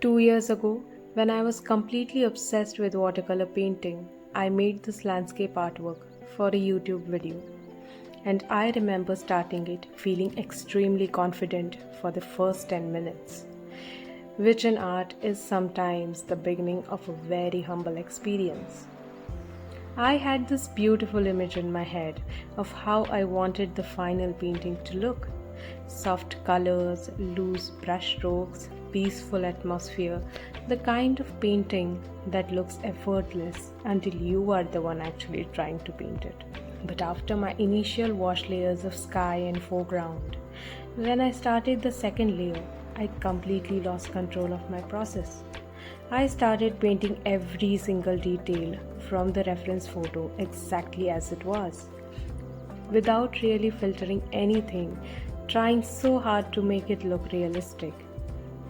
2 years ago, when I was completely obsessed with watercolor painting, I made this landscape artwork for a YouTube video. And I remember starting it feeling extremely confident for the first 10 minutes, which in art is sometimes the beginning of a very humble experience. I had this beautiful image in my head of how I wanted the final painting to look: soft colors, loose brushstrokes, peaceful atmosphere, the kind of painting that looks effortless until you are the one actually trying to paint it. But after my initial wash layers of sky and foreground, when I started the second layer, I completely lost control of my process. I started painting every single detail from the reference photo exactly as it was, without really filtering anything, trying so hard to make it look realistic.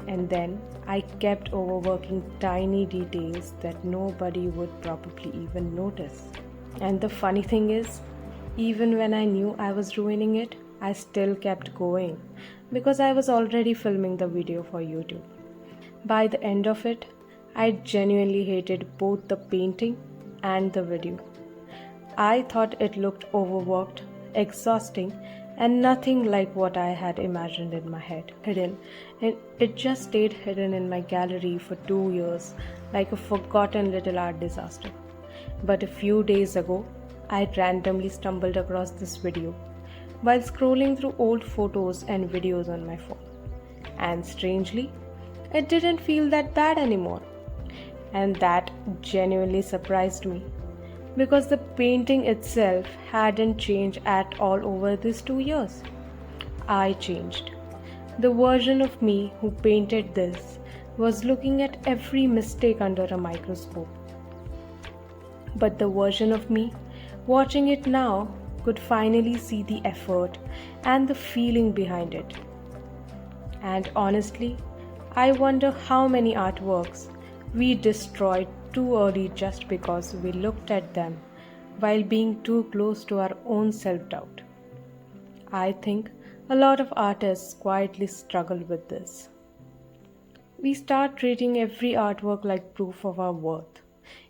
And then I kept overworking tiny details that nobody would probably even notice. And the funny thing is, even when I knew I was ruining it, I still kept going because I was already filming the video for YouTube. By the end of it, I genuinely hated both the painting and the video. I thought it looked overworked, exhausting, and nothing like what I had imagined in my head. Hidden, and it just stayed hidden in my gallery for 2 years, like a forgotten little art disaster. But a few days ago, I randomly stumbled across this video while scrolling through old photos and videos on my phone. And strangely, it didn't feel that bad anymore. And that genuinely surprised me because the painting itself hadn't changed at all over these 2 years. I changed. The version of me who painted this was looking at every mistake under a microscope. But the version of me watching it now could finally see the effort and the feeling behind it. And honestly, I wonder how many artworks we destroyed too early just because we looked at them while being too close to our own self-doubt. I think a lot of artists quietly struggle with this. We start treating every artwork like proof of our worth.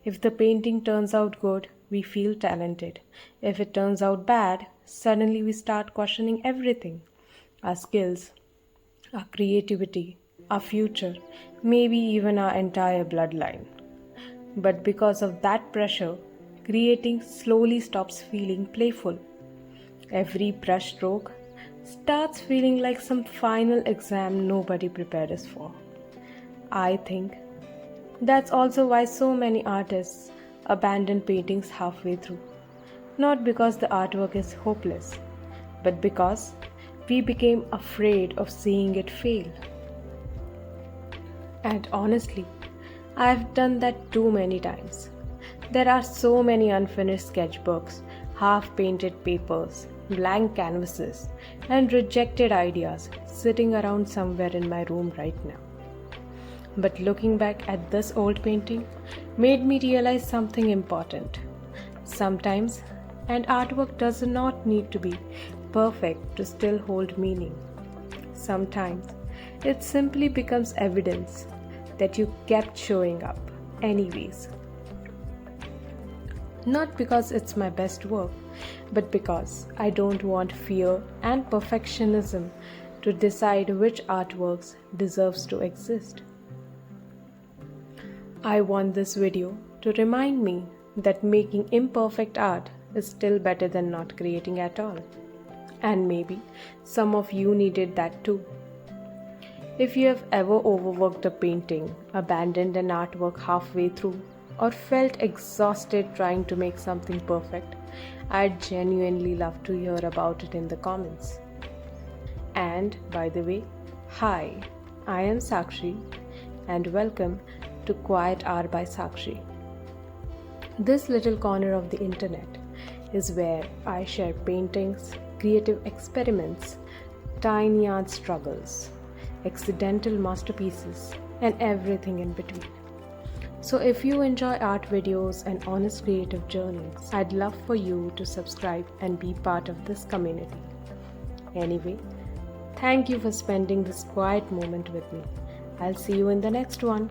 If the painting turns out good, we feel talented. If it turns out bad, suddenly we start questioning everything: our skills, our creativity, our future, maybe even our entire bloodline. But because of that pressure, creating slowly stops feeling playful. Every brushstroke starts feeling like some final exam nobody prepared us for. I think that's also why so many artists abandon paintings halfway through. Not because the artwork is hopeless, but because we became afraid of seeing it fail. And honestly, I've done that too many times. There are so many unfinished sketchbooks, half-painted papers, blank canvases, and rejected ideas sitting around somewhere in my room right now. But looking back at this old painting made me realize something important. Sometimes an artwork does not need to be perfect to still hold meaning. Sometimes it simply becomes evidence that you kept showing up anyways. Not because it's my best work, but because I don't want fear and perfectionism to decide which artworks deserves to exist. I want this video to remind me that making imperfect art is still better than not creating at all. And maybe some of you needed that too. If you have ever overworked a painting, abandoned an artwork halfway through, or felt exhausted trying to make something perfect, I'd genuinely love to hear about it in the comments. And by the way, hi, I am Sakshi, and welcome to Quiet Hour by Sakshi. This little corner of the internet is where I share paintings, creative experiments, tiny art struggles, accidental masterpieces, and everything in between. So if you enjoy art videos and honest creative journeys, I'd love for you to subscribe and be part of this community. Anyway, thank you for spending this quiet moment with me. I'll see you in the next one.